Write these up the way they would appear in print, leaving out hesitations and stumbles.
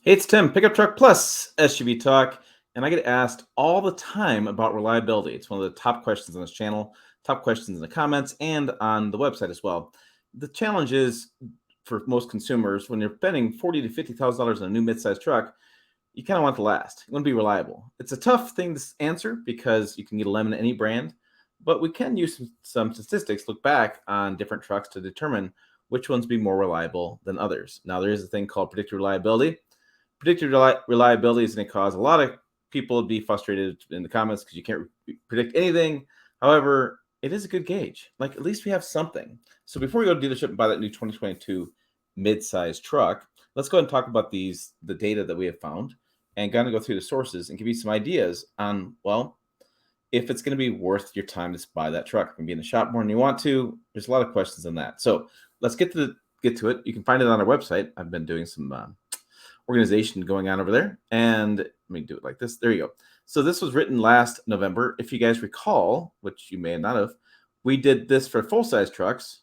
Hey, it's Tim, Pickup Truck Plus SUV Talk, and I get asked all the time about reliability. It's one of the top questions on this channel, top questions in the comments, and on the website as well. The challenge is for most consumers when you're spending $40,000 to $50,000 on a new midsize truck, you kind of want it to last. You want to be reliable. It's a tough thing to answer because you can get a lemon at any brand, but we can use some statistics, look back on different trucks to determine which ones be more reliable than others. Now, there is a thing called predictive reliability. Predicted reliability is going to cause a lot of people to be frustrated in the comments because you can't predict anything. However, it is a good gauge. Like, at least we have something. So before we go to dealership and buy that new 2022 mid-size truck, let's go ahead and talk about the data that we have found and kind of go through the sources and give you some ideas on, well, if it's going to be worth your time to buy that truck. You can be in the shop more than you want to. There's a lot of questions on that. So let's get to it. You can find it on our website. I've been doing some organization going on over there. And let me do it like this. There you go. So this was written last November. If you guys recall, which you may not have, we did this for full-size trucks.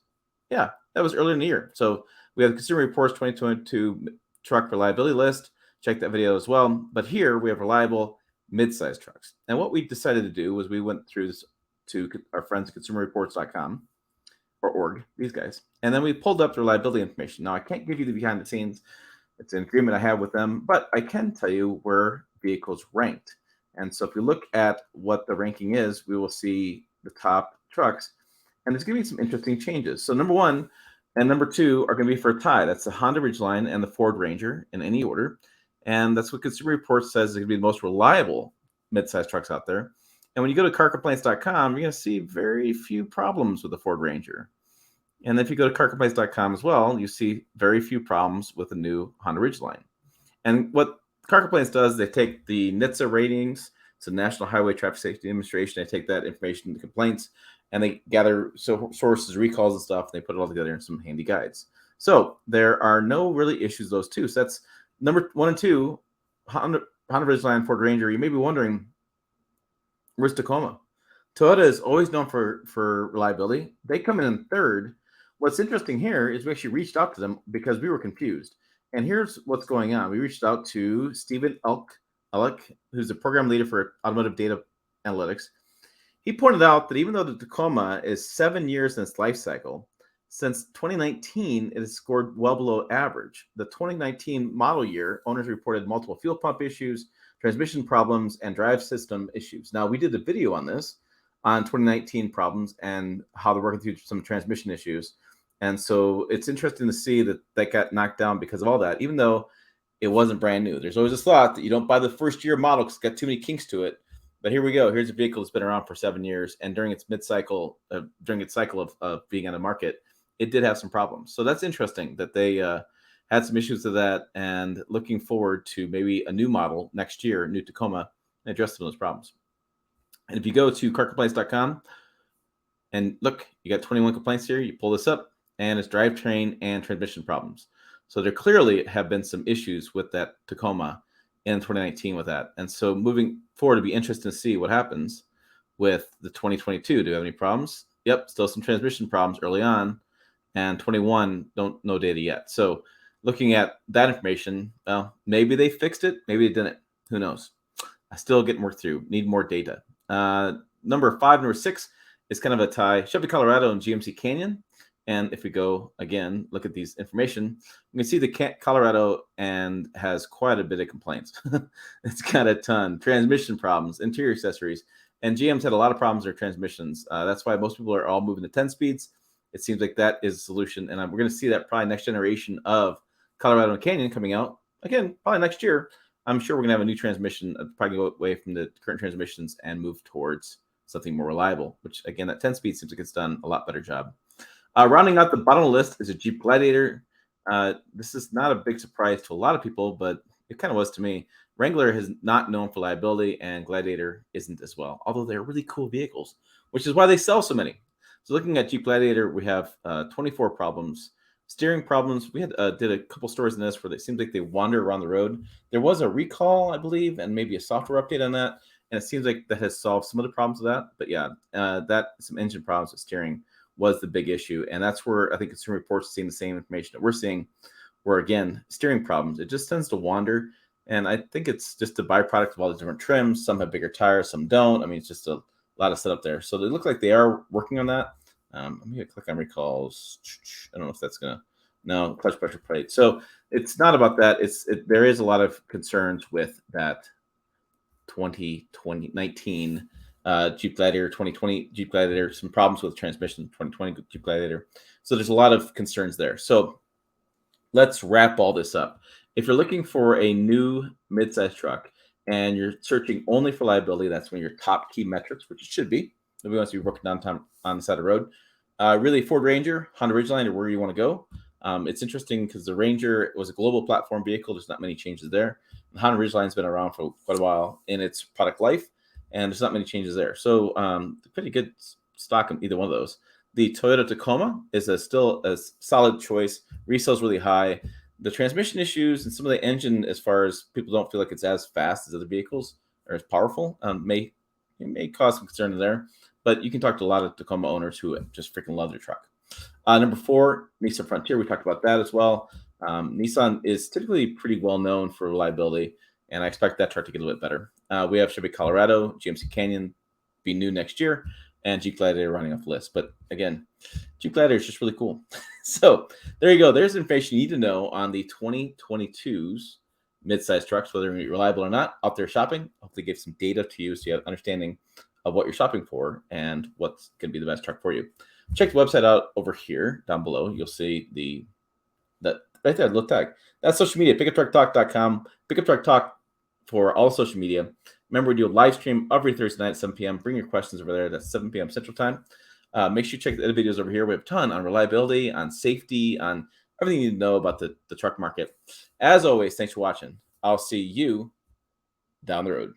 Yeah, that was earlier in the year. So we have the Consumer Reports 2022 truck reliability list. Check that video as well. But here we have reliable mid-size trucks. And what we decided to do was we went through this to our friends at consumerreports.com or org, these guys. And then we pulled up the reliability information. Now, I can't give you the behind the scenes. It's an agreement I have with them, but I can tell you where vehicles ranked. And so if you look at what the ranking is, we will see the top trucks, and there's going to be some interesting changes. So number one and number two are going to be for a tie. That's the Honda Ridgeline and the Ford Ranger in any order. And that's what Consumer Reports says is going to be the most reliable midsize trucks out there. And when you go to carcomplaints.com, you're going to see very few problems with the Ford Ranger. And if you go to carcomplaints.com as well, you see very few problems with the new Honda Ridgeline. And what Car Complaints does, they take the NHTSA ratings, it's the National Highway Traffic Safety Administration, they take that information into complaints, and they gather sources, recalls, and stuff, and they put it all together in some handy guides. So there are no really issues those two. So that's number one and two, Honda Ridgeline, Ford Ranger. You may be wondering, where's Tacoma? Toyota is always known for reliability. They come in third. What's interesting here is we actually reached out to them because we were confused. And here's what's going on. We reached out to Stephen Elk, who's the program leader for automotive data analytics. He pointed out that even though the Tacoma is 7 years in its life cycle, since 2019, it has scored well below average. The 2019 model year, owners reported multiple fuel pump issues, transmission problems, and drive system issues. Now, we did a video on this, on 2019 problems and how they're working through some transmission issues. And so it's interesting to see that got knocked down because of all that, even though it wasn't brand new. There's always this thought that you don't buy the first year model because it's got too many kinks to it. But here we go. Here's a vehicle that's been around for 7 years. And during its mid-cycle, during its cycle of being on the market, it did have some problems. So that's interesting that they had some issues with that, and looking forward to maybe a new model next year, new Tacoma, and address some of those problems. And if you go to carcomplaints.com and look, you got 21 complaints here. You pull this up, and it's drivetrain and transmission problems. So there clearly have been some issues with that Tacoma in 2019 with that. And so moving forward, it'll be interesting to see what happens with the 2022. Do we have any problems? Yep, still some transmission problems early on. And 21, no data yet. So looking at that information, well, maybe they fixed it, maybe they didn't. Who knows? I still getting worked through. Need more data. Number 5, number 6 is kind of a tie. Chevy Colorado and GMC Canyon. And if we go again, look at these information, you can see the Colorado and has quite a bit of complaints. It's got a ton. Transmission problems, interior accessories, and GM's had a lot of problems with their transmissions. That's why most people are all moving to 10 speeds. It seems like that is a solution, and we're going to see that probably next generation of Colorado and Canyon coming out again, probably next year. I'm sure we're going to have a new transmission, probably go away from the current transmissions and move towards something more reliable, which, again, that 10-speed seems like it's done a lot better job. Rounding out the bottom of the list is a Jeep Gladiator. This is not a big surprise to a lot of people, but it kind of was to me. Wrangler is not known for liability, and Gladiator isn't as well, although they're really cool vehicles, which is why they sell so many. So looking at Jeep Gladiator, we have 24 problems. Steering problems, we had did a couple stories in this where it seems like they wander around the road. There was a recall, I believe, and maybe a software update on that, and it seems like that has solved some of the problems with that. But yeah, some engine problems with steering was the big issue, and that's where I think Consumer Reports is seeing the same information that we're seeing, where again, steering problems, it just tends to wander. And I think it's just a byproduct of all the different trims. Some have bigger tires, some don't. I mean, it's just a lot of setup there. So they look like they are working on that. Let me click on recalls. I don't know if that's gonna. No, clutch pressure plate. So it's not about that. There is a lot of concerns with that 2019 Jeep Gladiator, 2020 Jeep Gladiator, some problems with transmission, 2020 Jeep Gladiator. So there's a lot of concerns there. So let's wrap all this up. If you're looking for a new midsize truck and you're searching only for liability, that's one of your top key metrics, which it should be. Nobody wants to be working downtown on the side of the road. Really, Ford Ranger, Honda Ridgeline are where you want to go. It's interesting because the Ranger was a global platform vehicle. There's not many changes there. The Honda Ridgeline's been around for quite a while in its product life, and there's not many changes there. So pretty good stock in either one of those. The Toyota Tacoma is still a solid choice. Resale's really high. The transmission issues and some of the engine, as far as people don't feel like it's as fast as other vehicles or as powerful, may cause some concern there. But you can talk to a lot of Tacoma owners who just freaking love their truck. Number 4, Nissan Frontier. We talked about that as well. Nissan is typically pretty well known for reliability, and I expect that truck to get a little bit better. We have Chevy Colorado, GMC Canyon, be new next year, and Jeep Gladiator running off the list. But again, Jeep Gladiator is just really cool. So there you go. There's information you need to know on the 2022's midsize trucks, whether they're reliable or not, out there shopping. Hopefully give some data to you so you have understanding of what you're shopping for and what's going to be the best truck for you. Check the website out over here down below. You'll see that right there, little tag. That's social media, pickuptrucktalk.com. Pickup Truck Talk for all social media. Remember, we do a live stream every Thursday night at 7 p.m. Bring your questions over there. That's 7 p.m. Central Time. Make sure you check the other videos over here. We have a ton on reliability, on safety, on everything you need to know about the truck market. As always, thanks for watching. I'll see you down the road.